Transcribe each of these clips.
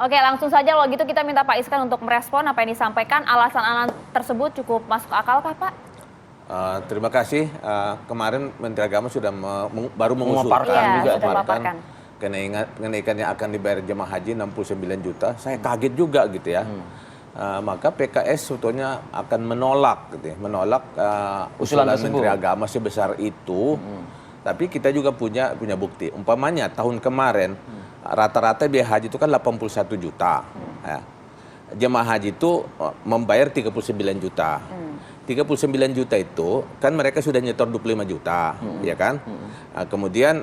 Oke, langsung saja kalau gitu kita minta Pak Iskan untuk merespon apa yang disampaikan. Alasan-alasan tersebut cukup masuk akal kah, Pak? Terima kasih. Kemarin Menteri Agama sudah baru Iya, mengusulkan sudah memaparkan kenaikan yang akan dibayar jemaah haji 69 juta. Saya kaget juga gitu ya. Maka PKS sebetulnya akan menolak gitu ya, usulan Menteri Agama sebesar itu. Tapi kita juga punya bukti. Umpamanya tahun kemarin rata-rata biaya haji itu kan 81 juta. Ya. Jemaah haji itu membayar 39 juta. 39 juta itu kan mereka sudah nyetor 25 juta, ya kan? Kemudian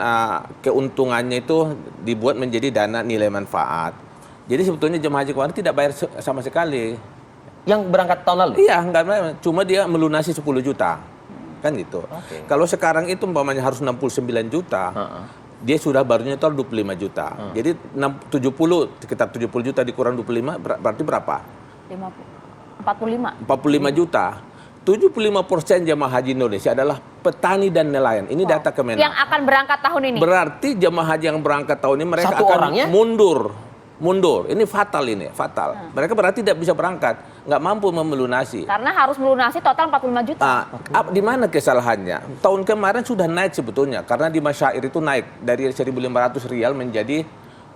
keuntungannya itu dibuat menjadi dana nilai manfaat. Jadi sebetulnya jemaah haji kemarin tidak bayar sama sekali. Yang berangkat tahun lalu? Iya, enggak bayar. Cuma dia melunasi 10 juta. Kan gitu. Kalau sekarang itu umpamanya harus 69 juta, dia sudah baru nyetor 25 juta. Jadi sekitar 70 juta dikurang 25 berarti berapa? 45 juta. 75% jemaah haji Indonesia adalah petani dan nelayan. Ini data Kemenak. Yang akan berangkat tahun ini. Berarti jemaah haji yang berangkat tahun ini mereka Satu akan orangnya? mundur. Ini fatal. Mereka berarti tidak bisa berangkat, nggak mampu melunasi. Karena harus melunasi total 45 juta. Di mana kesalahannya? Tahun kemarin sudah naik sebetulnya, karena di Masyair itu naik dari 1.500 rial menjadi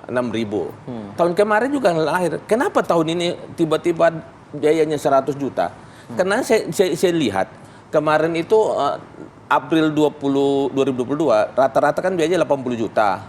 6.000. Tahun kemarin juga lahir. Kenapa tahun ini tiba-tiba biayanya 100 juta? Karena saya lihat kemarin itu April 2022 rata-rata kan biayanya 80 juta.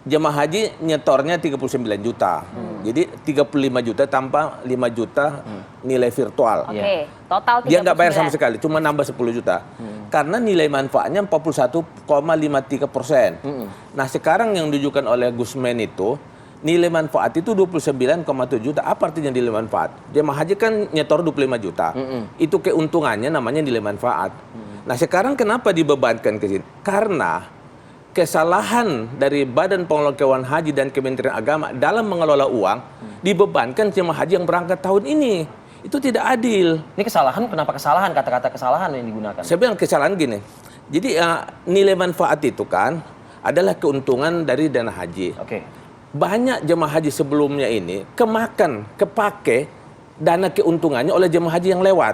Jemaah haji nyetornya 39 juta. Jadi 35 juta tanpa 5 juta nilai virtual. Oke, total 39. Dia nggak bayar sama sekali, cuma nambah 10 juta. Karena nilai manfaatnya 41,53%. Nah sekarang yang ditunjukkan oleh Gusmen itu, nilai manfaat itu 29,7 juta. Apa artinya nilai manfaat? Jemaah haji kan nyetor 25 juta. Itu keuntungannya namanya nilai manfaat. Nah sekarang kenapa dibebankan ke sini? Karena kesalahan dari Badan Pengelola Keuangan Haji dan Kementerian Agama dalam mengelola uang dibebankan jemaah haji yang berangkat tahun ini. Itu tidak adil. Ini kesalahan, kenapa kesalahan? Kata-kata kesalahan yang digunakan. Saya bilang kesalahan gini. Jadi nilai manfaat itu kan adalah keuntungan dari dana haji. Banyak jemaah haji sebelumnya ini kepake dana keuntungannya oleh jemaah haji yang lewat.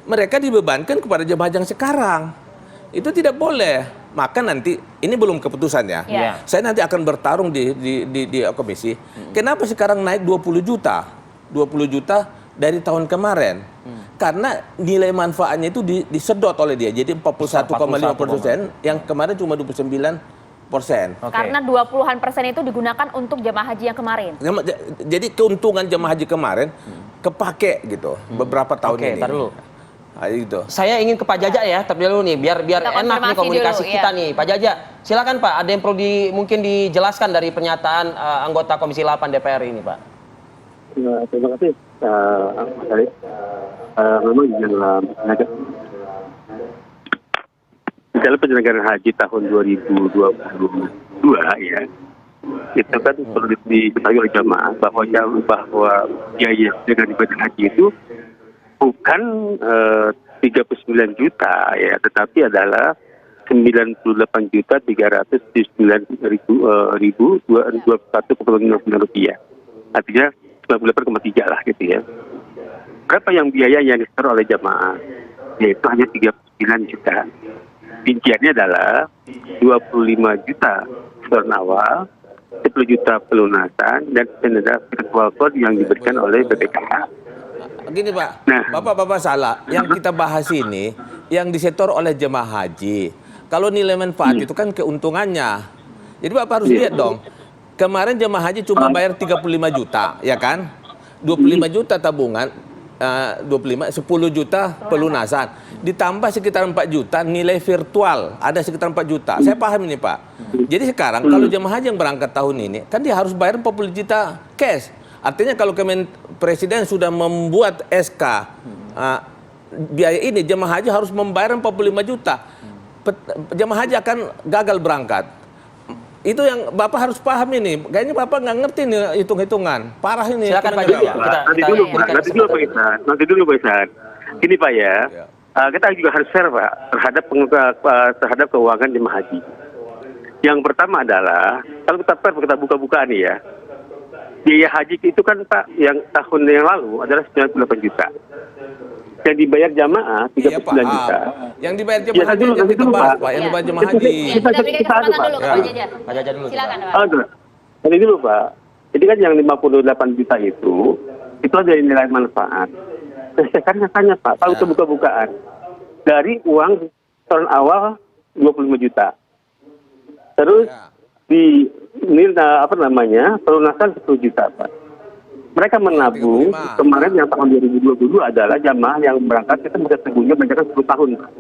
Mereka dibebankan kepada jemaah haji yang sekarang. Itu tidak boleh. Maka nanti ini belum keputusan ya. Saya nanti akan bertarung di komisi. Kenapa sekarang naik 20 juta? 20 juta dari tahun kemarin. Karena nilai manfaatnya itu disedot oleh dia. Jadi 41,5%, yang kemarin cuma 29%. Karena 20-an% itu digunakan untuk jemaah haji yang kemarin. Jadi keuntungan jemaah haji kemarin kepake gitu beberapa tahun ini. Ntar dulu. Gitu. Saya ingin ke Pak Jaja ya, tapi dulu nih biar enak nih komunikasi dulu, kita nih. Pak Jaja, silakan Pak. Ada yang perlu mungkin dijelaskan dari pernyataan anggota Komisi 8 DPR ini, Pak. Terima kasih, Mas Arif. Memang dalam penyelenggaraan haji tahun 2022 ya, itu kan perlu diketahui oleh jamaah bahwa biaya dengan ibadah haji itu bukan 39 juta ya, tetapi adalah 98.999.221,59 rupiah. Artinya 98,3 lah gitu ya. Berapa yang biaya yang disetor oleh jamaah? Yaitu hanya 39 juta. Rinciannya adalah 25 juta setoran awal, 10 juta pelunasan, dan denda virtual code yang diberikan oleh BPKH. Gini Pak, Bapak salah. Yang kita bahas ini, yang disetor oleh jemaah haji. Kalau nilai manfaat itu kan keuntungannya. Jadi Bapak harus lihat dong. Kemarin jemaah haji cuma bayar 35 juta, ya kan? 25 juta tabungan, 10 juta pelunasan. Ditambah sekitar 4 juta nilai virtual, ada sekitar 4 juta. Saya paham ini Pak. Jadi sekarang kalau jemaah haji yang berangkat tahun ini, kan dia harus bayar 40 juta cash. Artinya kalau Presiden sudah membuat SK biaya ini, jemaah haji harus membayar 45 juta. Jemaah haji akan gagal berangkat. Itu yang Bapak harus paham ini. Kayaknya Bapak nggak ngerti nih hitung-hitungan. Parah ini. Silakan Pak Jaja. Nanti dulu Pak Isan. Ini Pak ya, kita juga harus fair Pak terhadap keuangan jemaah haji. Yang pertama adalah, kalau kita fair, kita buka-bukaan nih ya. biaya haji itu kan Pak, yang tahun yang lalu adalah 98 juta. Yang dibayar jamaah 39 Iya, Pak. juta. Yang dibayar Ya, jemaah haji nanti yang kita dulu, bahas, Pak. Pak. Yang Iya. dibayar jemaah haji. Kita beri kesempatan dulu ke Pak Jaja. Pak Jaja dulu. Silakan, Pak. Tadi dulu Pak. Jadi kan yang 58 juta itu dari nilai manfaat. Nah, saya kan tanya Pak, tahu itu buka-bukaan. Dari uang tahun awal 25 juta. Terus di pelunasan 10 juta Pak. Mereka menabung 35. kemarin yang tahun 2022 adalah jamaah yang berangkat kita bisa sebelumnya menjaga 10 tahun. Pak.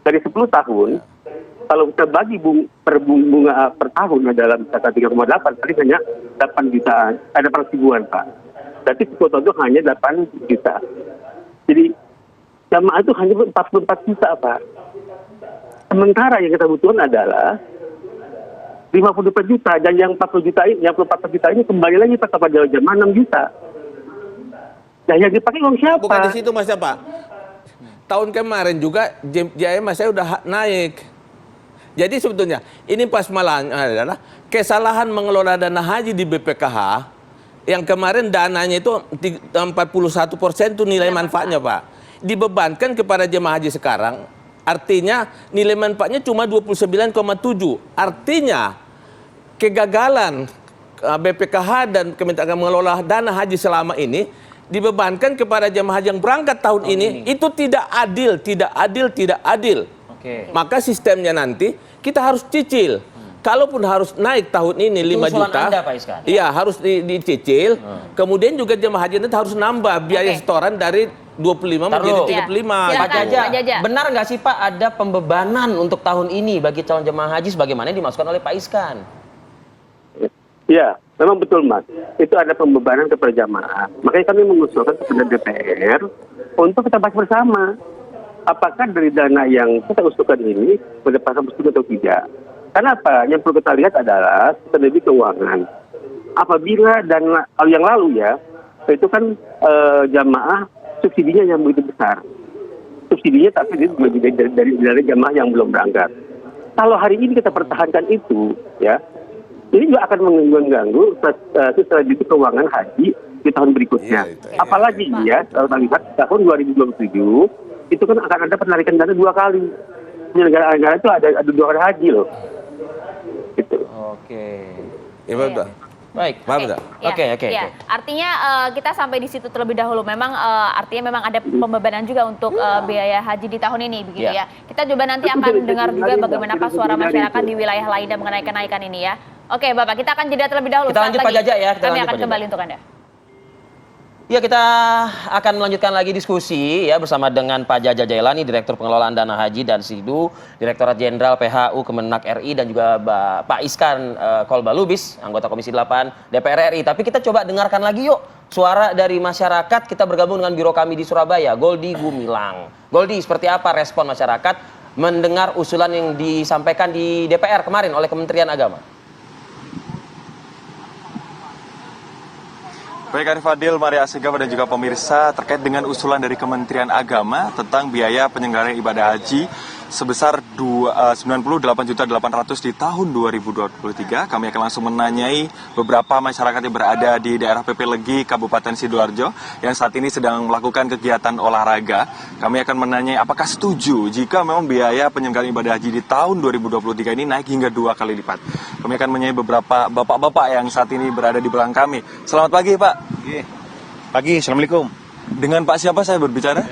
Dari 10 tahun, kalau kita bagi bunga per tahun adalah misalkan 3,8, tadi hanya 8 jutaan, ada 8 ribuan Pak. Berarti kuota itu hanya 8 juta. Jadi jamaah itu hanya 44 juta Pak. Sementara yang kita butuhkan adalah 54 juta, dan yang 40 juta ini, yang 44 juta ini kembali lagi Pak kepada jamaah 6 juta. Nah yang dipakai uang siapa? Bukan di situ Mas Pak. Tahun kemarin juga JM saya udah naik. Jadi sebetulnya ini pas malah adalah kesalahan mengelola dana haji di BPKH yang kemarin dananya itu 41% itu nilai manfaatnya Pak. Dibebankan kepada jemaah haji sekarang, artinya nilai manfaatnya cuma 29,7. Artinya kegagalan BPKH dan Kementerian mengelola dana haji selama ini dibebankan kepada jemaah haji yang berangkat tahun ini. Itu tidak adil, tidak adil, tidak adil. Maka sistemnya nanti kita harus cicil. Kalaupun harus naik tahun ini Itu 5 juta, Anda, Pak Iskan? iya harus dicicil. Kemudian juga jemaah haji nanti harus nambah biaya setoran dari 25 menjadi 35. Pak Jaja, Pak Jaja. benar nggak sih Pak ada pembebanan untuk tahun ini bagi calon jemaah haji sebagaimana yang dimaksudkan oleh Pak Iskan? Ya, memang betul Mas. Itu ada pembebanan kepada jamaah. Makanya kami mengusulkan kepada DPR untuk kita bahas bersama. Apakah dari dana yang kita usulkan ini berdasarkan betul atau tidak? Karena apa? Yang perlu kita lihat adalah strategi keuangan. Apabila dana yang lalu ya, itu kan jamaah subsidinya yang begitu besar. Subsidinya tapi dari jamaah yang belum berangkat. Kalau hari ini kita pertahankan itu, ya, ini juga akan mengganggu strategi keuangan haji di tahun berikutnya. Apalagi ya, kalau kita lihat tahun 2027 itu kan akan ada penarikan dana 2 kali. Negara-negara itu ada 2 kali haji loh. Gitu. Oke. Iya betul. Baik. Paham nggak? Oke. Artinya kita sampai di situ terlebih dahulu. Memang artinya memang ada pembebanan juga untuk biaya haji di tahun ini, begitu ya. Kita coba nanti akan dengar juga bagaimanakah suara masyarakat di wilayah lain dan mengenai kenaikan ini ya. Oke, Bapak, kita akan jeda terlebih dahulu. Kita lanjut Pak Jaja ya. Kami akan kembali untuk Anda. Ya, kita akan melanjutkan lagi diskusi ya bersama dengan Pak Jaja Jailani, Direktur Pengelolaan Dana Haji dan SIDU, Direktorat Jenderal PHU Kemenak RI, dan juga Pak Iskan Kolbalubis, anggota Komisi 8 DPR RI. Tapi kita coba dengarkan lagi yuk suara dari masyarakat. Kita bergabung dengan biro kami di Surabaya, Goldi Gumilang. Goldi, seperti apa respon masyarakat mendengar usulan yang disampaikan di DPR kemarin oleh Kementerian Agama? Baik Arif Fadil, Maria Asegaf dan juga pemirsa, terkait dengan usulan dari Kementerian Agama tentang biaya penyelenggaraan ibadah haji sebesar 98.800.000 di tahun 2023. Kami akan langsung menanyai beberapa masyarakat yang berada di daerah PP Legi, Kabupaten Sidoarjo yang saat ini sedang melakukan kegiatan olahraga. Kami akan menanyai apakah setuju jika memang biaya penyelenggaraan ibadah haji di tahun 2023 ini naik hingga 2 kali lipat. Kami akan menanyai beberapa bapak-bapak yang saat ini berada di belakang kami. Selamat pagi Pak. Pagi, Assalamualaikum. Dengan Pak siapa saya berbicara?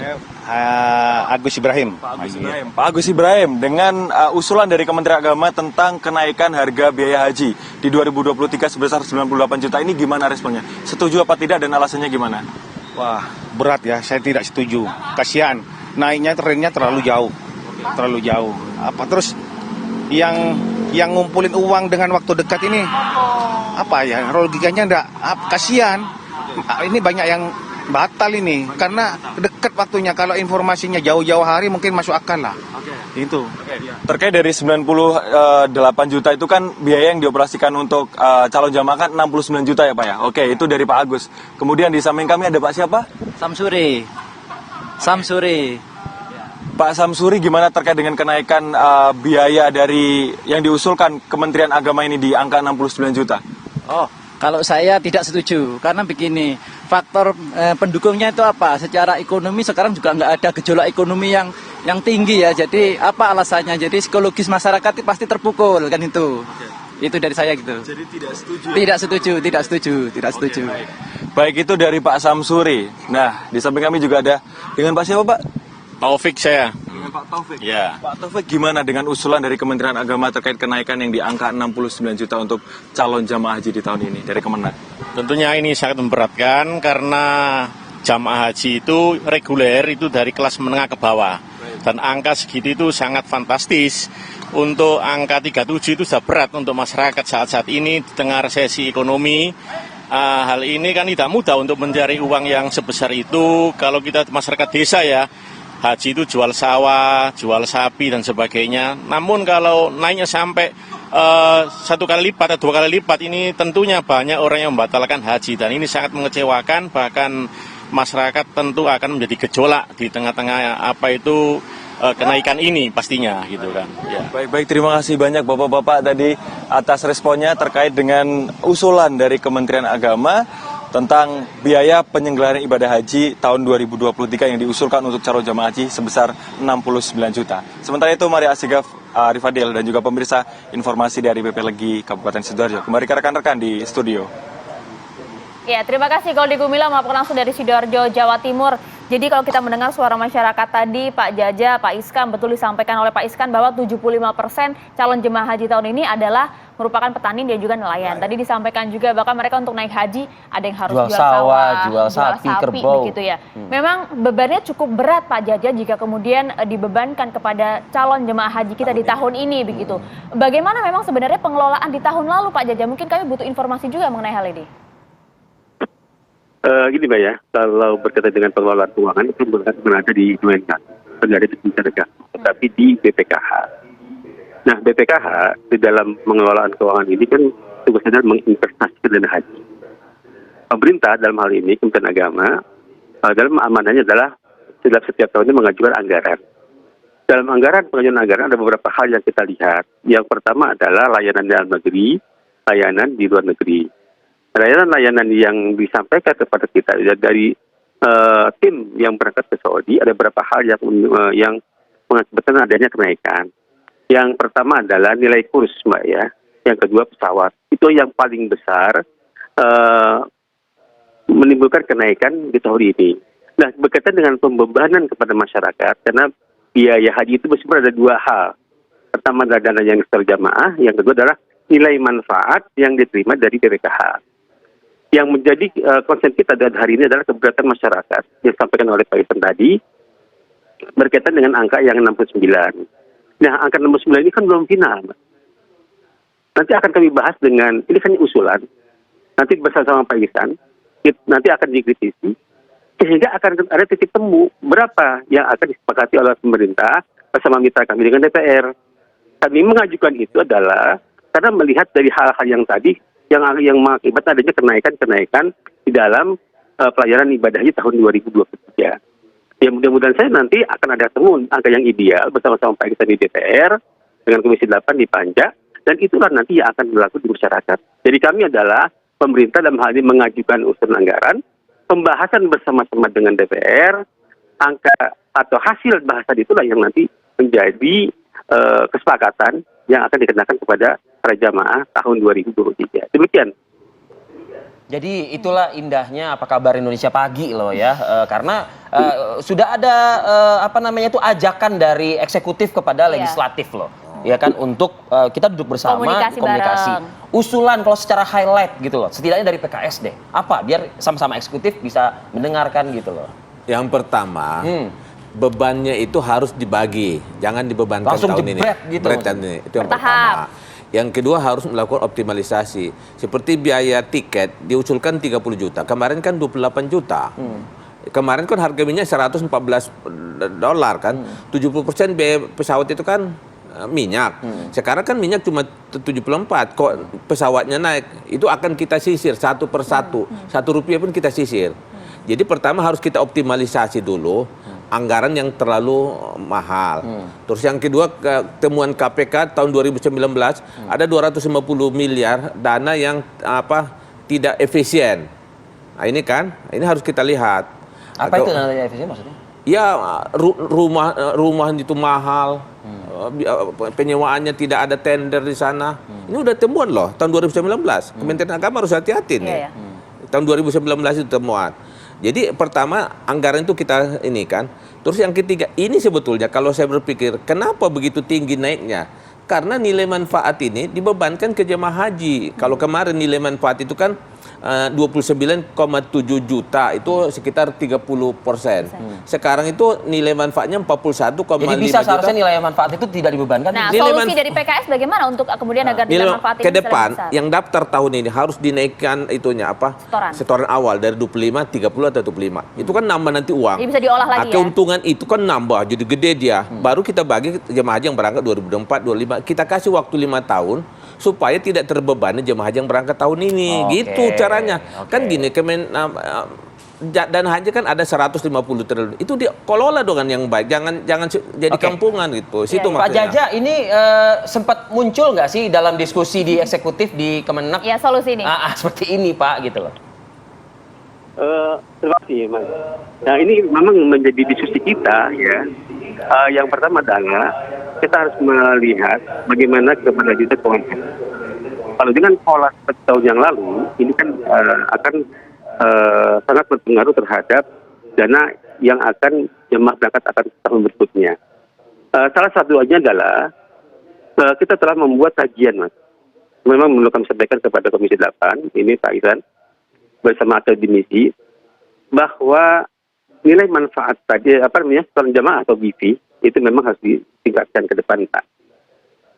Agus Ibrahim. Pak Agus Ibrahim, dengan usulan dari Kementerian Agama tentang kenaikan harga biaya haji di 2023 sebesar 98 juta ini gimana responnya? Setuju apa tidak dan alasannya gimana? Wah, berat ya, saya tidak setuju. Kasihan, naiknya trennya terlalu jauh. Terlalu jauh. Apa terus yang ngumpulin uang dengan waktu dekat ini apa ya? Logikanya enggak, kasihan. Ini banyak yang batal ini karena dekat waktunya. Kalau informasinya jauh-jauh hari mungkin masuk akal lah. Itu. Terkait dari 98 juta itu kan biaya yang dioperasikan untuk calon jamaah kan 69 juta ya Pak ya. Oke, itu dari Pak Agus. Kemudian di samping kami ada Pak siapa? Samsuri. Pak Samsuri, gimana terkait dengan kenaikan biaya dari yang diusulkan Kementerian Agama ini di angka 69 juta? Oh, Kalau saya tidak setuju, karena begini, faktor pendukungnya itu apa? Secara ekonomi sekarang juga nggak ada gejolak ekonomi yang tinggi ya. Jadi apa alasannya? Jadi psikologis masyarakat itu pasti terpukul kan itu. Itu dari saya gitu. Jadi tidak setuju. Tidak setuju. Baik, itu dari Pak Samsuri. Nah, di samping kami juga ada dengan Pak siapa, Pak? Taufik saya. Dengan Pak Taufik. Ya. Pak Taufik, gimana dengan usulan dari Kementerian Agama terkait kenaikan yang di angka 69 juta untuk calon jamaah haji di tahun ini dari Kemenak? Tentunya ini sangat memberatkan karena jamaah haji itu reguler itu dari kelas menengah ke bawah. Dan angka segitu itu sangat fantastis. Untuk angka 37 itu sudah berat untuk masyarakat saat-saat ini di tengah resesi ekonomi. Hal ini kan tidak mudah untuk mencari uang yang sebesar itu. Kalau kita masyarakat desa ya, haji itu jual sawah, jual sapi dan sebagainya. Namun kalau naiknya sampai 1 kali lipat atau 2 kali lipat, ini tentunya banyak orang yang membatalkan haji. Dan ini sangat mengecewakan, bahkan masyarakat tentu akan menjadi gejolak di tengah-tengah kenaikan ini pastinya gitu kan. Ya. Baik, terima kasih banyak Bapak-Bapak tadi atas responnya terkait dengan usulan dari Kementerian Agama tentang biaya penyelenggaraan ibadah haji tahun 2023 yang diusulkan untuk calon jamaah haji sebesar 69 juta. Sementara itu, Maria Asigaf, Arif Adil, dan juga pemirsa, informasi dari BP Legi Kabupaten Sidoarjo. Kembali ke rekan-rekan di studio. Ya, terima kasih Goldi Gumilang melaporkan langsung dari Sidoarjo, Jawa Timur. Jadi kalau kita mendengar suara masyarakat tadi, Pak Jaja, Pak Iskan, betul disampaikan oleh Pak Iskan bahwa 75% calon jemaah haji tahun ini adalah merupakan petani dan juga nelayan. Tadi disampaikan juga bahkan mereka untuk naik haji ada yang harus jual sawah, jual sapi, kerbau. begitu ya. Memang bebannya cukup berat Pak Jaja jika kemudian dibebankan kepada calon jemaah haji kita di tahun ini begitu. Bagaimana memang sebenarnya pengelolaan di tahun lalu Pak Jaja? Mungkin kami butuh informasi juga mengenai hal ini. Gini Mbak ya, kalau berkaitan dengan pengelolaan keuangan itu berada di Kementerian, berada di Kementerian Agama, tetapi di BPKH. Nah, BPKH di dalam pengelolaan keuangan ini kan tugasnya adalah menginvestasikan dana haji. Pemerintah dalam hal ini, Kementerian Agama, dalam amanahnya adalah setiap tahunnya mengajukan anggaran. Dalam pengajuan anggaran ada beberapa hal yang kita lihat. Yang pertama adalah layanan dalam negeri, layanan di luar negeri. Layanan yang disampaikan kepada kita dari tim yang berangkat ke Saudi, ada beberapa hal yang mengakibatkan adanya kenaikan. Yang pertama adalah nilai kurs, Mbak ya. Yang kedua pesawat. Itu yang paling besar menimbulkan kenaikan di tahun ini. Nah, berkaitan dengan pembebanan kepada masyarakat, karena biaya haji itu sebenarnya ada dua hal. Pertama adalah dana yang terjamaah, yang kedua adalah nilai manfaat yang diterima dari BPKH. Yang menjadi konsen kita dan hari ini adalah keberatan masyarakat yang disampaikan oleh Pak Isan tadi berkaitan dengan angka yang 69. Nah, angka 69 ini kan belum final, Mbak. Nanti akan kami bahas ini kan usulan. Nanti bersama Pak Isan, nanti akan dikritisi, sehingga akan ada titik temu berapa yang akan disepakati oleh pemerintah bersama mitra kami dengan DPR. Kami mengajukan itu adalah karena melihat dari hal-hal yang tadi, yang mengakibatkan adanya kenaikan di dalam pelayanan ibadahnya tahun 2023. Ya, mudah-mudahan saya nanti akan ada temu angka yang ideal bersama-sama Pak Isan di DPR dengan Komisi 8 di Panja, dan itulah nanti yang akan berlaku di masyarakat. Jadi kami adalah pemerintah dalam hal ini mengajukan usulan anggaran, pembahasan bersama-sama dengan DPR, angka atau hasil bahasan itulah yang nanti menjadi kesepakatan yang akan dikenakan kepada para jamaah tahun 2023. Demikian. Jadi itulah indahnya Apa Kabar Indonesia Pagi loh ya, karena sudah ada ajakan dari eksekutif kepada legislatif loh, ya kan, untuk kita duduk bersama komunikasi. Usulan kalau secara highlight gitu loh, setidaknya dari PKS deh, apa biar sama-sama eksekutif bisa mendengarkan gitu loh. Yang pertama, bebannya itu harus dibagi, jangan dibebankan langsung tahun ini. Gitu. Itu yang pertama. Yang kedua harus melakukan optimalisasi. Seperti biaya tiket diusulkan 30 juta. Kemarin kan 28 juta. Kemarin kan harga minyak $114 kan. 70% biaya pesawat itu kan minyak. Sekarang kan minyak cuma 74. Kok pesawatnya naik? Itu akan kita sisir satu per satu. Rp1 pun kita sisir. Jadi pertama harus kita optimalisasi dulu anggaran yang terlalu mahal. Terus yang kedua, temuan KPK tahun 2019 ada 250 miliar dana yang tidak efisien. Nah, ini harus kita lihat. Apa itu namanya efisien maksudnya? Ya rumah itu mahal, penyewaannya tidak ada tender di sana. Ini udah temuan loh tahun 2019. Kementerian Agama harus hati-hati nih. Tahun 2019 itu temuan. Jadi pertama anggaran itu kita ini kan. Terus yang ketiga ini sebetulnya kalau saya berpikir kenapa begitu tinggi naiknya? Karena nilai manfaat ini dibebankan ke jemaah haji. Kalau kemarin nilai manfaat itu kan 29,7 juta, itu sekitar 30%. Sekarang itu nilai manfaatnya 41,5 juta. Jadi bisa seharusnya nilai manfaat itu tidak dibebankan. Nah, solusi dari PKS bagaimana untuk kemudian agar nilai manfaat ini ke depan bisa yang daftar tahun ini harus dinaikkan itunya apa? Setoran awal dari 25, 30 atau 25. Itu kan nambah nanti uang. Jadi bisa diolah lagi ya. Keuntungan itu kan nambah jadi gede dia. Baru kita bagi jemaah haji yang berangkat 2024, 25. Kita kasih waktu 5 tahun supaya tidak terbebani jemaah haji yang berangkat tahun ini. Gitu caranya. Kan gini, dan haji kan ada 150 triliun. Itu dikelola dengan yang baik. Jangan jadi kampungan gitu. Situ Pak Jaja, ini sempat muncul nggak sih dalam diskusi di eksekutif di Kemenak? Ya, solusi ini. Seperti ini, Pak, gitu loh. Terima kasih, Mas. Nah, ini memang menjadi diskusi kita ya. Yang pertama adalah kita harus melihat bagaimana keberlanjutan keuangan. Kalau dengan pola seperti tahun yang lalu, ini kan akan sangat berpengaruh terhadap dana yang akan jemaah berangkat akan tahun berikutnya. Salah satunya adalah kita telah membuat kajian, Mas. Memang perlu kami sampaikan kepada Komisi 8, ini Pak Iran, bersama akademisi, bahwa nilai manfaat tadi, setoran jamaah atau BV, itu memang harus ditingkatkan ke depan, Pak.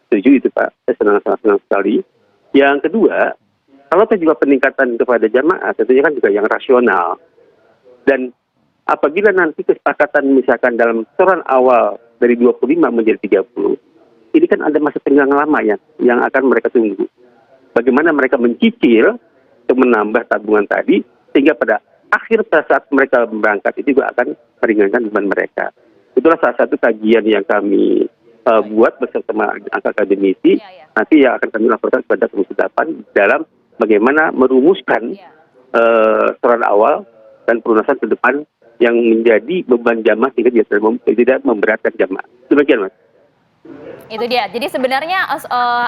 Setuju itu, Pak. Saya senang sekali. Yang kedua, kalau juga peningkatan kepada jamaah, tentunya kan juga yang rasional. Dan apabila nanti kesepakatan misalkan dalam setoran awal dari 25 menjadi 30, ini kan ada masa tenggang lama yang akan mereka tunggu. Bagaimana mereka mencicil untuk menambah tabungan tadi, sehingga pada saat mereka berangkat itu juga akan meringankan beban mereka. Itulah salah satu kajian yang kami buat bersama akademisi, nanti yang akan kami laporkan kepada Komisi 8 dalam bagaimana merumuskan setoran awal dan pelunasan ke depan yang menjadi beban jamaah sehingga tidak memberatkan jamaah. Demikian, Mas. Itu dia. Jadi sebenarnya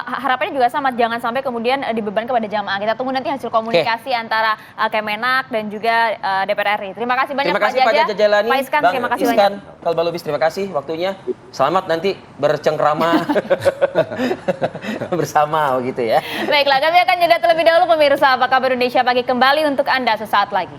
harapannya juga sama, jangan sampai kemudian dibebankan kepada jamaah. Kita tunggu nanti hasil komunikasi antara Kemenak dan juga DPR RI. Terima kasih banyak Pak Jaja Jailani. Pak Iskan, terima kasih banyak. Kalbalubis, terima kasih waktunya. Selamat nanti bercengkrama bersama begitu ya. Baiklah, kami akan jeda terlebih dahulu pemirsa. Apa kabar Indonesia Pagi kembali untuk Anda sesaat lagi.